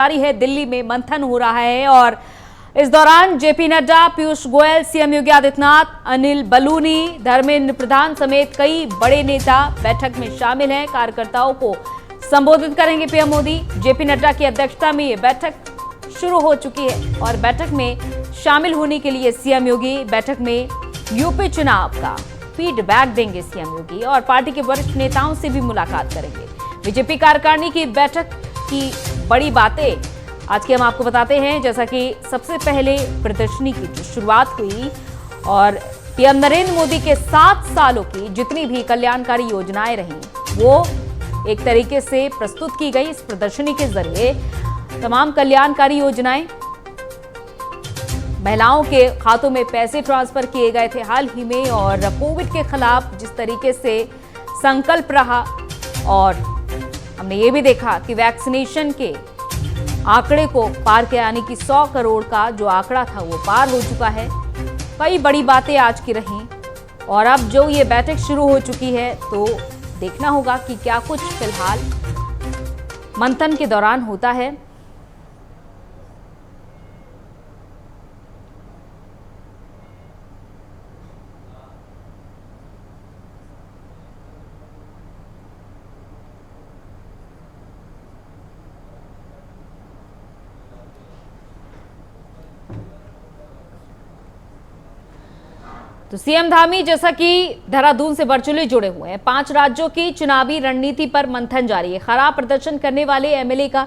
जारी है। दिल्ली में मंथन हो रहा है और इस दौरान जेपी नड्डा, पीयूष गोयल, सीएम योगी आदित्यनाथ, अनिल बलूनी, धर्मेंद्र प्रधान समेत कई बड़े नेता बैठक में शामिल हैं। कार्यकर्ताओं को संबोधित करेंगे पीएम मोदी। जेपी नड्डा की अध्यक्षता में ये बैठक शुरू हो चुकी है और बैठक में शामिल होने के लिए सीएम योगी बैठक में यूपी चुनाव का फीडबैक देंगे। सीएम योगी और पार्टी के वरिष्ठ नेताओं से भी मुलाकात करेंगे। बीजेपी कार्यकारिणी की बैठक की बड़ी बातें आज की हम आपको बताते हैं। जैसा कि सबसे पहले प्रदर्शनी की जो शुरुआत हुई और पीएम नरेंद्र मोदी के 7 सालों की जितनी भी कल्याणकारी योजनाएं रही वो एक तरीके से प्रस्तुत की गई। इस प्रदर्शनी के जरिए तमाम कल्याणकारी योजनाएं, महिलाओं के खातों में पैसे ट्रांसफर किए गए थे हाल ही में, और कोविड के खिलाफ जिस तरीके से संकल्प रहा, और हमने ये भी देखा कि वैक्सीनेशन के आंकड़े को पार किया, यानी कि 100 करोड़ का जो आंकड़ा था वो पार हो चुका है। कई बड़ी बातें आज की रहीं और अब जो ये बैठक शुरू हो चुकी है तो देखना होगा कि क्या कुछ फिलहाल मंथन के दौरान होता है। तो सीएम धामी जैसा कि देहरादून से वर्चुअली जुड़े हुए हैं, 5 राज्यों की चुनावी रणनीति पर मंथन जारी है। खराब प्रदर्शन करने वाले एमएलए का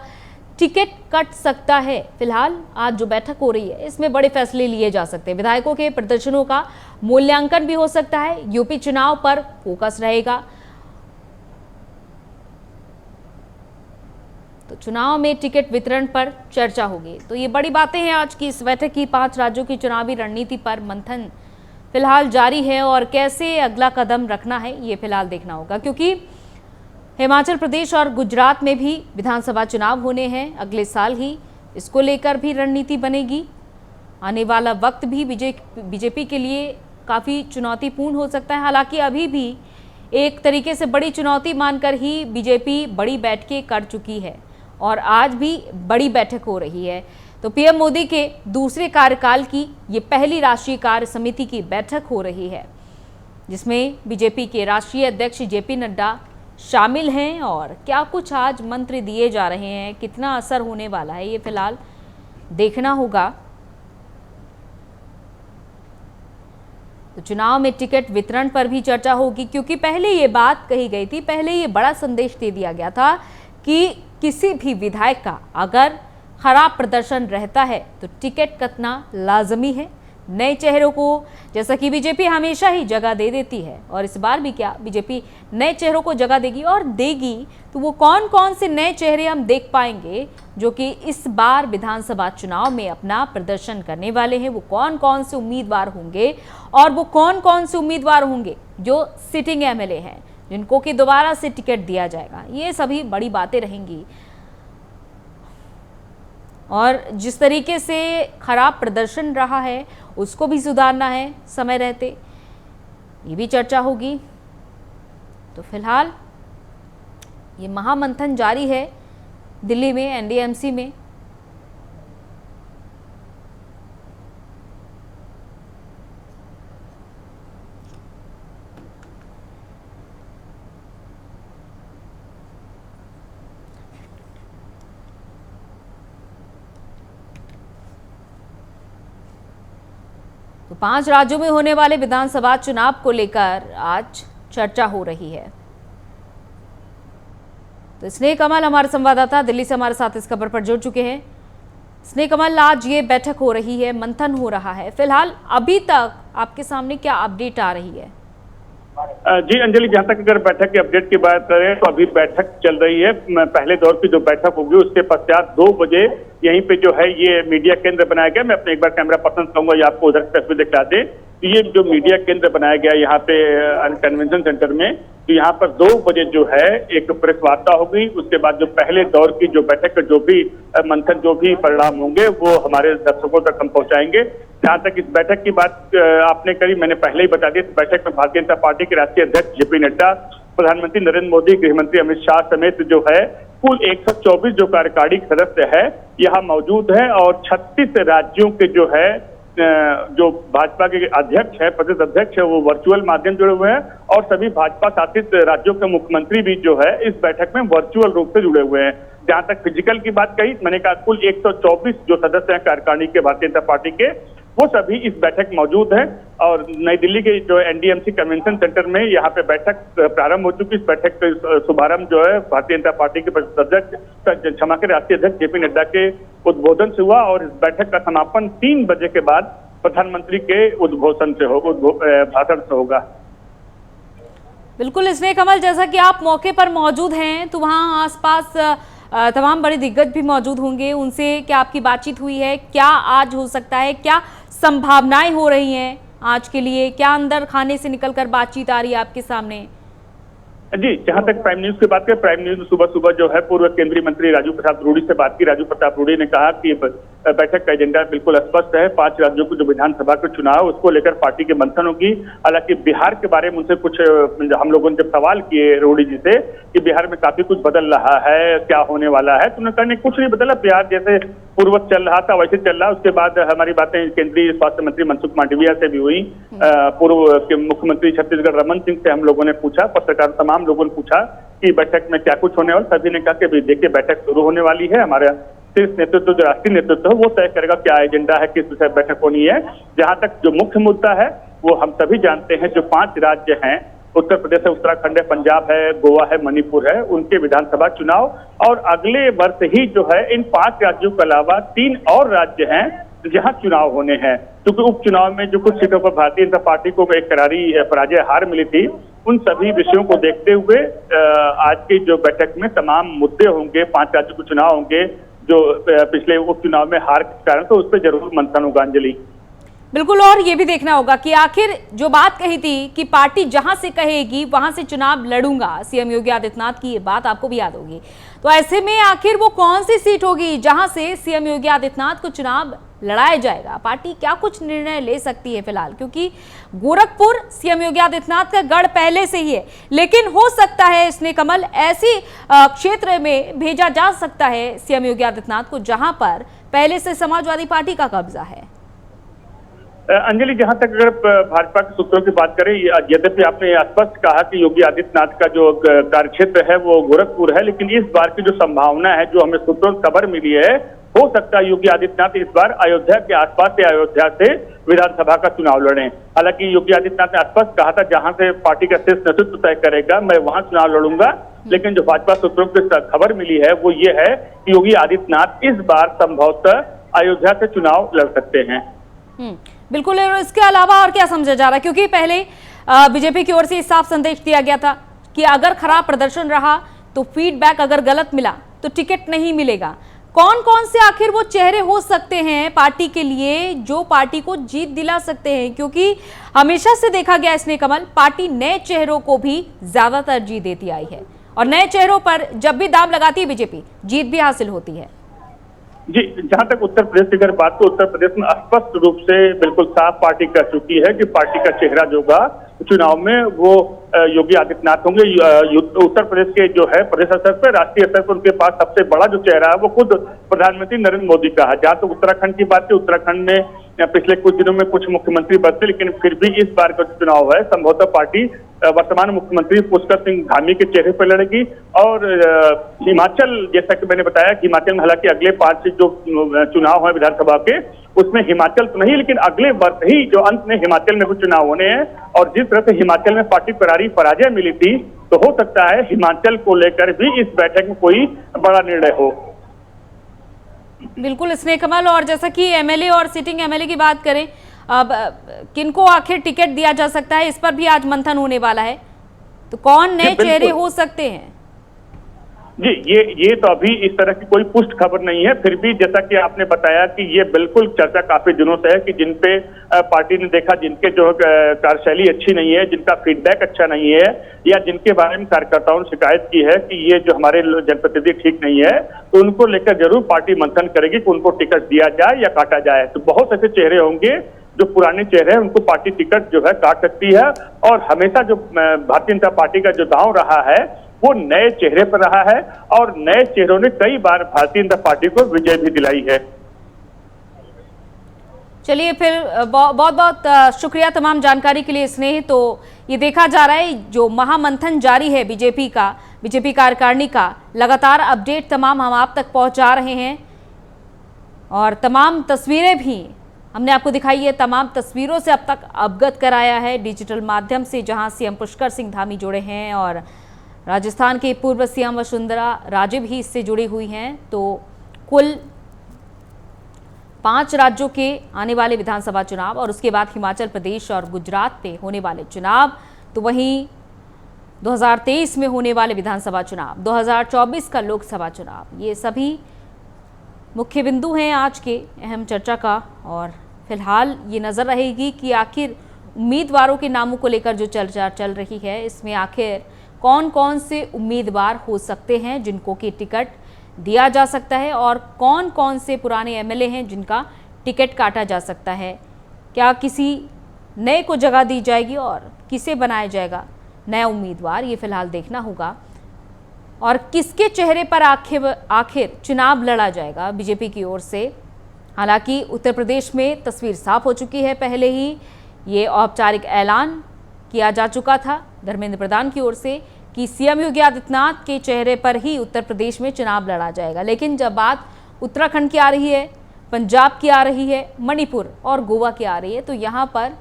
टिकट कट सकता है। फिलहाल आज जो बैठक हो रही है इसमें बड़े फैसले लिए जा सकते हैं। विधायकों के प्रदर्शनों का मूल्यांकन भी हो सकता है। यूपी चुनाव पर फोकस रहेगा। तो चुनाव में टिकट वितरण पर चर्चा होगी। तो ये बड़ी बातें हैं आज की इस बैठक की। 5 राज्यों की चुनावी रणनीति पर मंथन फिलहाल जारी है और कैसे अगला कदम रखना है ये फिलहाल देखना होगा, क्योंकि हिमाचल प्रदेश और गुजरात में भी विधानसभा चुनाव होने हैं अगले साल ही। इसको लेकर भी रणनीति बनेगी। आने वाला वक्त भी बीजेपी के लिए काफ़ी चुनौतीपूर्ण हो सकता है। हालांकि अभी भी एक तरीके से बड़ी चुनौती मानकर ही बीजेपी बड़ी बैठकें कर चुकी है और आज भी बड़ी बैठक हो रही है। तो पीएम मोदी के दूसरे कार्यकाल की ये पहली राष्ट्रीय कार्य समिति की बैठक हो रही है, जिसमें बीजेपी के राष्ट्रीय अध्यक्ष जेपी नड्डा शामिल हैं। और क्या कुछ आज मंत्र दिए जा रहे हैं, कितना असर होने वाला है, ये फिलहाल देखना होगा। तो चुनाव में टिकट वितरण पर भी चर्चा होगी, क्योंकि पहले ये बात कही गई थी, पहले ये बड़ा संदेश दे दिया गया था कि किसी भी विधायक का अगर खराब प्रदर्शन रहता है तो टिकट कटना लाजमी है। नए चेहरों को, जैसा कि बीजेपी हमेशा ही जगह दे देती है और इस बार भी क्या बीजेपी नए चेहरों को जगह देगी, और देगी तो वो कौन कौन से नए चेहरे हम देख पाएंगे जो कि इस बार विधानसभा चुनाव में अपना प्रदर्शन करने वाले हैं। वो कौन कौन से उम्मीदवार होंगे और वो कौन कौन से उम्मीदवार होंगे जो सिटिंग एमएलए हैं, जिनको कि दोबारा से टिकट दिया जाएगा। ये सभी बड़ी बातें रहेंगी। और जिस तरीके से खराब प्रदर्शन रहा है उसको भी सुधारना है समय रहते, ये भी चर्चा होगी। तो फिलहाल ये महामंथन जारी है दिल्ली में एनडीएमसी में। तो 5 राज्यों में होने वाले विधानसभा चुनाव को लेकर आज चर्चा हो रही है। तो स्नेह कमल हमारे संवाददाता दिल्ली से हमारे साथ इस खबर पर जुड़ चुके हैं। स्नेह कमल, आज ये बैठक हो रही है, मंथन हो रहा है, फिलहाल अभी तक आपके सामने क्या अपडेट आ रही है? जी अंजलि, जहां तक अगर बैठक की अपडेट की बात करें तो अभी बैठक चल रही है। पहले दौर की जो बैठक होगी उसके पश्चात 2 बजे यहीं पे जो है ये मीडिया केंद्र बनाया गया। मैं अपने एक बार कैमरा पर्सन कहूंगा ये आपको उधर की तस्वीर दिखा दे। तो ये जो मीडिया केंद्र बनाया गया यहाँ पे कन्वेंशन सेंटर में, तो यहाँ पर 2 बजे जो है एक प्रेस वार्ता होगी। उसके बाद जो पहले दौर की जो बैठक जो भी मंथन जो भी परिणाम होंगे वो हमारे दर्शकों तक हम पहुंचाएंगे। जहां तक इस बैठक की बात आपने करी, मैंने पहले ही बता दिया, इस बैठक में भारतीय जनता पार्टी के राष्ट्रीय अध्यक्ष जेपी नड्डा, प्रधानमंत्री नरेंद्र मोदी, गृह मंत्री अमित शाह समेत जो है कुल 124 जो कार्यकारी सदस्य है यहाँ मौजूद है और 36 राज्यों के जो है जो भाजपा के अध्यक्ष है, प्रदेश अध्यक्ष है, वो वर्चुअल माध्यम जुड़े हुए हैं और सभी भाजपा शासित राज्यों के मुख्यमंत्री भी जो है इस बैठक में वर्चुअल रूप से जुड़े हुए हैं। जहां तक फिजिकल की बात कही, मैंने कहा कुल 124 जो सदस्य हैं कार्यकारिणी के भारतीय जनता पार्टी के, वो सभी इस बैठक मौजूद है और नई दिल्ली के जो एनडीएमसी कन्वेंशन सेंटर में यहाँ पे बैठक प्रारंभ हो चुकी। इस बैठक का शुभारंभ जो है भारतीय जनता पार्टी के अध्यक्ष, क्षमा के राष्ट्रीय अध्यक्ष जेपी नड्डा के उद्बोधन से हुआ और इस बैठक का समापन 3 बजे के बाद प्रधानमंत्री के भाषण से होगा। बिल्कुल स्नेह कमल, जैसा कि आप मौके पर मौजूद हैं तो वहाँ आसपास तमाम बड़े दिग्गज भी मौजूद होंगे, उनसे क्या आपकी बातचीत हुई है? क्या आज हो सकता है, क्या संभावनाएं हो रही हैं आज के लिए? क्या अंदर खाने से निकलकर बातचीत आ रही है आपके सामने? जी, जहां तक प्राइम न्यूज की बात करें, प्राइम न्यूज सुबह सुबह जो है पूर्व केंद्रीय मंत्री राजू प्रताप रूडी से बात की। राजू प्रताप रूडी ने कहा कि बैठक का एजेंडा बिल्कुल स्पष्ट है। 5 राज्यों को जो विधानसभा के चुनाव उसको लेकर पार्टी के मंथन होगी। हालांकि बिहार के बारे में उनसे कुछ हम लोगों ने जब सवाल किए रूडी जी से कि बिहार में काफी कुछ बदल रहा है, क्या होने वाला है, तो उन्होंने कहा कुछ नहीं बदला, बिहार जैसे पूर्ववत चल रहा था वैसे चल रहा। उसके बाद हमारी बातें केंद्रीय स्वास्थ्य मंत्री मनसुख मांडविया से भी हुई। पूर्व के मुख्यमंत्री छत्तीसगढ़ रमन सिंह से हम लोगों ने पूछा, पत्रकार तमाम लोगों ने पूछा कि बैठक में क्या कुछ होने वाला। सभी ने कहा कि देखिए बैठक शुरू होने वाली है, हमारा शीर्ष नेतृत्व जो राष्ट्रीय नेतृत्व है वो तय करेगा क्या एजेंडा है, किस विषय बैठक होनी है। जहां तक जो मुख्य मुद्दा है वो हम सभी जानते हैं, जो 5 राज्य हैं, उत्तर प्रदेश है, उत्तराखंड है, पंजाब है, गोवा है, मणिपुर है, उनके विधानसभा चुनाव और अगले वर्ष ही जो है इन 5 राज्यों के अलावा 3 और राज्य हैं जहां चुनाव होने हैं। क्योंकि उपचुनाव में जो कुछ सीटों पर भारतीय जनता पार्टी को एक करारी पराजय हार मिली थी, उन सभी विषयों को देखते हुए आज की जो बैठक में तमाम मुद्दे होंगे, 5 राज्यों के चुनाव होंगे जो पिछले उपचुनाव में हार के कारण, तो उस पर जरूर मंथन होगा। अंजलि, बिल्कुल, और ये भी देखना होगा कि आखिर जो बात कही थी कि पार्टी जहां से कहेगी वहां से चुनाव लड़ूंगा, सीएम योगी आदित्यनाथ की ये बात आपको भी याद होगी। तो ऐसे में आखिर वो कौन सी सीट होगी जहां से सीएम योगी आदित्यनाथ को चुनाव लड़ाया जाएगा? पार्टी क्या कुछ निर्णय ले सकती है फिलहाल? क्योंकि गोरखपुर सीएम योगी आदित्यनाथ का गढ़ पहले से ही है, लेकिन हो सकता है स्नेह कमल ऐसी क्षेत्र में भेजा जा सकता है सीएम योगी आदित्यनाथ को जहां पर पहले से समाजवादी पार्टी का कब्जा है। अंजलि, जहां तक अगर भाजपा के सूत्रों की बात करें, यद्यपि आपने स्पष्ट कहा कि योगी आदित्यनाथ का जो कार्यक्षेत्र है वो गोरखपुर है, लेकिन इस बार की जो संभावना है, जो हमें सूत्रों से खबर मिली है, हो सकता है योगी आदित्यनाथ इस बार अयोध्या के आसपास से, अयोध्या से विधानसभा का चुनाव लड़ें। हालांकि योगी आदित्यनाथ ने स्पष्ट कहा था जहां से पार्टी का शीर्ष नेतृत्व तय करेगा मैं वहां चुनाव लड़ूंगा, लेकिन जो भाजपा सूत्रों से खबर मिली है वो ये है कि योगी आदित्यनाथ इस बार संभवतः अयोध्या से चुनाव लड़ सकते हैं। बिल्कुल, और इसके अलावा और क्या समझा जा रहा है? क्योंकि पहले बीजेपी की ओर से साफ संदेश दिया गया था कि अगर खराब प्रदर्शन रहा तो फीडबैक अगर गलत मिला तो टिकट नहीं मिलेगा। कौन कौन से आखिर वो चेहरे हो सकते हैं पार्टी के लिए जो पार्टी को जीत दिला सकते हैं? क्योंकि हमेशा से देखा गया स्नेह कमल, पार्टी नए चेहरों को भी ज्यादा तरजीह देती आई है और नए चेहरों पर जब भी दाम लगाती है बीजेपी, जीत भी हासिल होती है। जी, जहां तक उत्तर प्रदेश की अगर बात, तो उत्तर प्रदेश में स्पष्ट रूप से बिल्कुल साफ पार्टी कर चुकी है कि पार्टी का चेहरा जो होगा चुनाव में वो योगी आदित्यनाथ होंगे। उत्तर प्रदेश के जो है प्रदेश स्तर पर, राष्ट्रीय स्तर पर उनके पास सबसे बड़ा जो चेहरा है वो खुद प्रधानमंत्री नरेंद्र मोदी का है। जहां तक उत्तराखंड की बात है, उत्तराखंड में पिछले कुछ दिनों में कुछ मुख्यमंत्री बदले, लेकिन फिर भी इस बार का चुनाव है संभवतः पार्टी वर्तमान मुख्यमंत्री पुष्कर सिंह धामी के चेहरे पर लड़ेगी। और हिमाचल, जैसा कि मैंने बताया, हिमाचल में हालांकि अगले 5 जो चुनाव है विधानसभा के, उसमें हिमाचल तो नहीं, लेकिन अगले वर्ष ही जो अंत में हिमाचल में कुछ चुनाव होने हैं। और जिस तरह से हिमाचल में पार्टी करारी पराजय मिली थी, तो हो सकता है हिमाचल को लेकर भी इस बैठक में कोई बड़ा निर्णय हो। बिल्कुल स्नेह कमल, और जैसा कि एमएलए और सिटिंग एमएलए की बात करें, अब किनको आखिर टिकट दिया जा सकता है, इस पर भी आज मंथन होने वाला है। तो कौन नए चेहरे हो सकते हैं? जी, ये तो अभी इस तरह की कोई पुष्ट खबर नहीं है। फिर भी जैसा कि आपने बताया कि ये बिल्कुल चर्चा काफी दिनों से है कि जिन पे पार्टी ने देखा जिनके जो कार्यशैली अच्छी नहीं है, जिनका फीडबैक अच्छा नहीं है, या जिनके बारे में कार्यकर्ताओं ने शिकायत की है कि ये जो हमारे जनप्रतिनिधि ठीक नहीं है, तो उनको लेकर जरूर पार्टी मंथन करेगी कि उनको टिकट दिया जाए या काटा जाए। तो बहुत ऐसे चेहरे होंगे जो पुराने चेहरे हैं, उनको पार्टी टिकट जो है काट सकती है। और हमेशा जो भारतीय जनता पार्टी का जो दांव रहा है वो नए चेहरे पर रहा है और नए चेहरों ने कई बार भारतीय जनता पार्टी को विजय भी दिलाई है। चलिए फिर बहुत बहुत शुक्रिया तमाम जानकारी के लिए स्नेह। तो ये देखा जा रहा है जो महामंथन जारी है बीजेपी कार्यकारिणी का, लगातार अपडेट तमाम हम आप तक पहुंचा रहे हैं और तमाम तस्वीरें भी हमने आपको दिखाई है, तमाम तस्वीरों से अब तक अवगत कराया है डिजिटल माध्यम से, जहां सीएम पुष्कर सिंह धामी जुड़े हैं और राजस्थान के पूर्व सीएम वसुंधरा राजे भी इससे जुड़ी हुई हैं। तो कुल 5 राज्यों के आने वाले विधानसभा चुनाव और उसके बाद हिमाचल प्रदेश और गुजरात में होने वाले चुनाव, तो वहीं 2023 में होने वाले विधानसभा चुनाव, 2024 का लोकसभा चुनाव, ये सभी मुख्य बिंदु हैं आज के अहम चर्चा का। और फिलहाल ये नज़र रहेगी कि आखिर उम्मीदवारों के नामों को लेकर जो चर्चा चल रही है, इसमें आखिर कौन कौन से उम्मीदवार हो सकते हैं जिनको कि टिकट दिया जा सकता है और कौन कौन से पुराने एमएलए हैं जिनका टिकट काटा जा सकता है। क्या किसी नए को जगह दी जाएगी और किसे बनाया जाएगा नया उम्मीदवार, ये फिलहाल देखना होगा। और किसके चेहरे पर आखिर चुनाव लड़ा जाएगा बीजेपी की ओर से। हालांकि उत्तर प्रदेश में तस्वीर साफ हो चुकी है, पहले ही ये औपचारिक ऐलान किया जा चुका था धर्मेंद्र प्रधान की ओर से कि सीएम योगी आदित्यनाथ के चेहरे पर ही उत्तर प्रदेश में चुनाव लड़ा जाएगा। लेकिन जब बात उत्तराखंड की आ रही है, पंजाब की आ रही है, मणिपुर और गोवा की आ रही है, तो यहाँ पर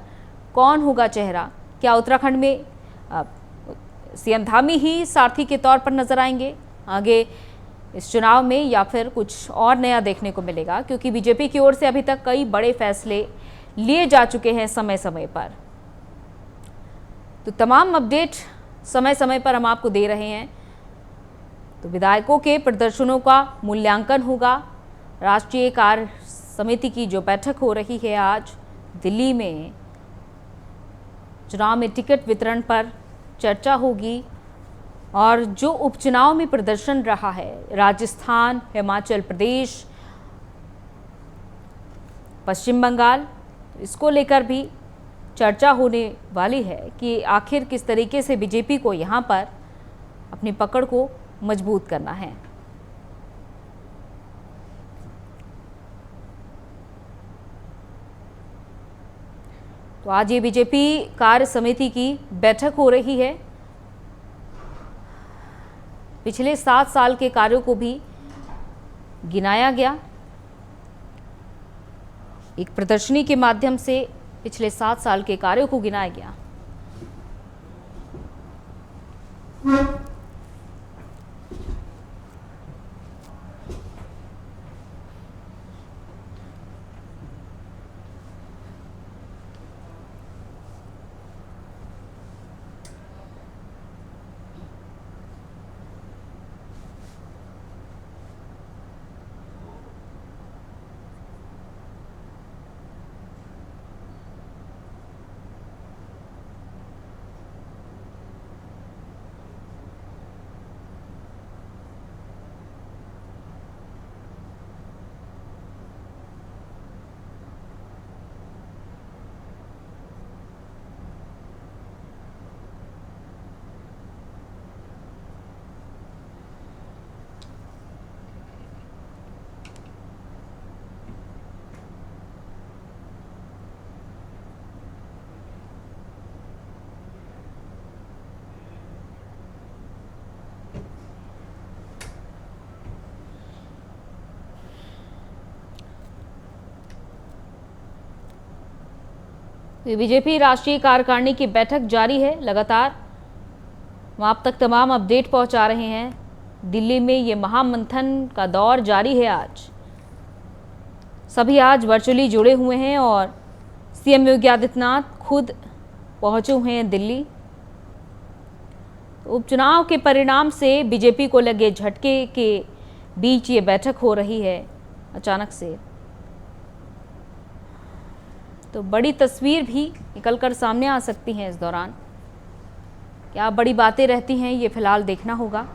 कौन होगा चेहरा? क्या उत्तराखंड में सीएम धामी ही सारथी के तौर पर नजर आएंगे आगे इस चुनाव में, या फिर कुछ और नया देखने को मिलेगा? क्योंकि बीजेपी की ओर से अभी तक कई बड़े फैसले लिए जा चुके हैं समय समय पर। तो तमाम अपडेट समय समय पर हम आपको दे रहे हैं। तो विधायकों के प्रदर्शनों का मूल्यांकन होगा। राष्ट्रीय कार्य समिति की जो बैठक हो रही है आज दिल्ली में, चुनाव में टिकट वितरण पर चर्चा होगी। और जो उपचुनाव में प्रदर्शन रहा है, राजस्थान, हिमाचल प्रदेश, पश्चिम बंगाल, इसको लेकर भी चर्चा होने वाली है कि आखिर किस तरीके से बीजेपी को यहाँ पर अपनी पकड़ को मजबूत करना है। तो आज ये बीजेपी कार्य समिति की बैठक हो रही है। पिछले 7 साल के कार्यों को भी गिनाया गया। एक प्रदर्शनी के माध्यम से पिछले 7 साल के कार्यों को गिनाया गया। बीजेपी राष्ट्रीय कार्यकारिणी की बैठक जारी है, लगातार हम आप तक तमाम अपडेट पहुंचा रहे हैं। दिल्ली में ये महामंथन का दौर जारी है। आज सभी आज वर्चुअली जुड़े हुए हैं और सीएम योगी आदित्यनाथ खुद पहुंचे हुए हैं दिल्ली। उपचुनाव के परिणाम से बीजेपी को लगे झटके के बीच ये बैठक हो रही है अचानक से। तो बड़ी तस्वीर भी निकलकर सामने आ सकती हैं इस दौरान। क्या बड़ी बातें रहती हैं, ये फिलहाल देखना होगा।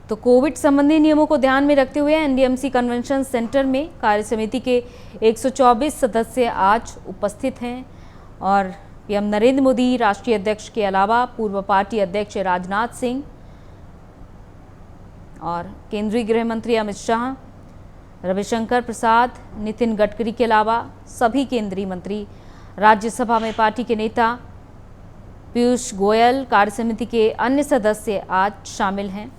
तो कोविड संबंधी नियमों को ध्यान में रखते हुए एनडीएमसी कन्वेंशन सेंटर में कार्य समिति के 124 सदस्य आज उपस्थित हैं और पीएम नरेंद्र मोदी, राष्ट्रीय अध्यक्ष के अलावा पूर्व पार्टी अध्यक्ष राजनाथ सिंह और केंद्रीय गृह मंत्री अमित शाह, रविशंकर प्रसाद, नितिन गडकरी के अलावा सभी केंद्रीय मंत्री, राज्यसभा में पार्टी के नेता पीयूष गोयल, कार्य समिति के अन्य सदस्य आज शामिल हैं।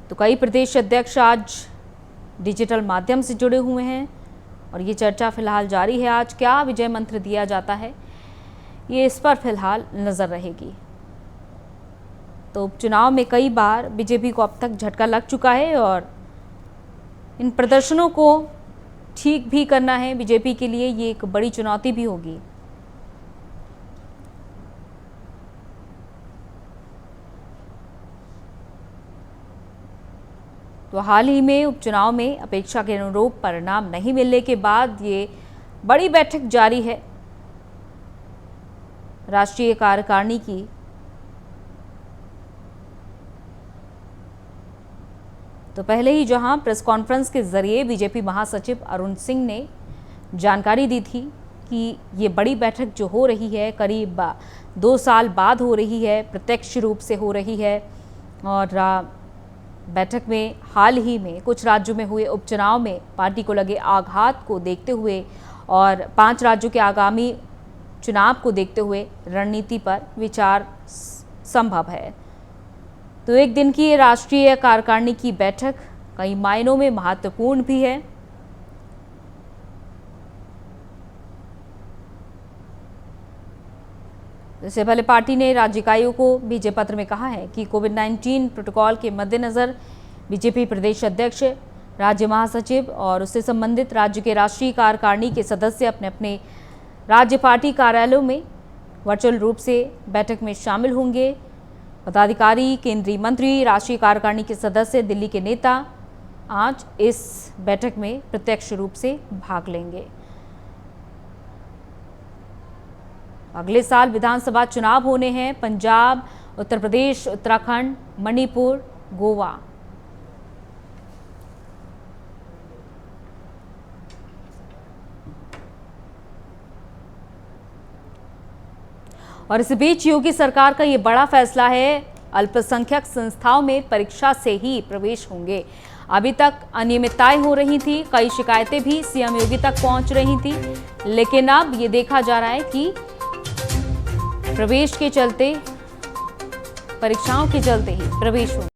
तो कई प्रदेश अध्यक्ष आज डिजिटल माध्यम से जुड़े हुए हैं और ये चर्चा फिलहाल जारी है। आज क्या विजय मंत्र दिया जाता है, ये इस पर फिलहाल नजर रहेगी। तो उपचुनाव में कई बार बीजेपी को अब तक झटका लग चुका है और इन प्रदर्शनों को ठीक भी करना है बीजेपी के लिए, ये एक बड़ी चुनौती भी होगी। तो हाल ही में उपचुनाव में अपेक्षा के अनुरूप परिणाम नहीं मिलने के बाद ये बड़ी बैठक जारी है राष्ट्रीय कार्यकारिणी की। तो पहले ही जहां प्रेस कॉन्फ्रेंस के जरिए बीजेपी महासचिव अरुण सिंह ने जानकारी दी थी कि ये बड़ी बैठक जो हो रही है करीब 2 साल बाद हो रही है, प्रत्यक्ष रूप से हो रही है और बैठक में हाल ही में कुछ राज्यों में हुए उपचुनाव में पार्टी को लगे आघात को देखते हुए और 5 राज्यों के आगामी चुनाव को देखते हुए रणनीति पर विचार संभव है। तो एक दिन की ये राष्ट्रीय कार्यकारिणी की बैठक कई मायनों में महत्वपूर्ण भी है। इससे पहले पार्टी ने राज्य इकाइयों को भेजे पत्र में कहा है कि कोविड-19 प्रोटोकॉल के मद्देनजर बीजेपी प्रदेश अध्यक्ष, राज्य महासचिव और उससे संबंधित राज्य के राष्ट्रीय कार्यकारिणी के सदस्य अपने अपने राज्य पार्टी कार्यालयों में वर्चुअल रूप से बैठक में शामिल होंगे। पदाधिकारी, केंद्रीय मंत्री, राष्ट्रीय कार्यकारिणी के सदस्य, दिल्ली के नेता आज इस बैठक में प्रत्यक्ष रूप से भाग लेंगे। अगले साल विधानसभा चुनाव होने हैं पंजाब, उत्तर प्रदेश, उत्तराखंड, मणिपुर, गोवा। और इस बीच योगी सरकार का ये बड़ा फैसला है, अल्पसंख्यक संस्थाओं में परीक्षा से ही प्रवेश होंगे। अभी तक अनियमितताएं हो रही थी, कई शिकायतें भी सीएम योगी तक पहुंच रही थी, लेकिन अब ये देखा जा रहा है कि प्रवेश के चलते, परीक्षाओं के चलते ही प्रवेश होंगे।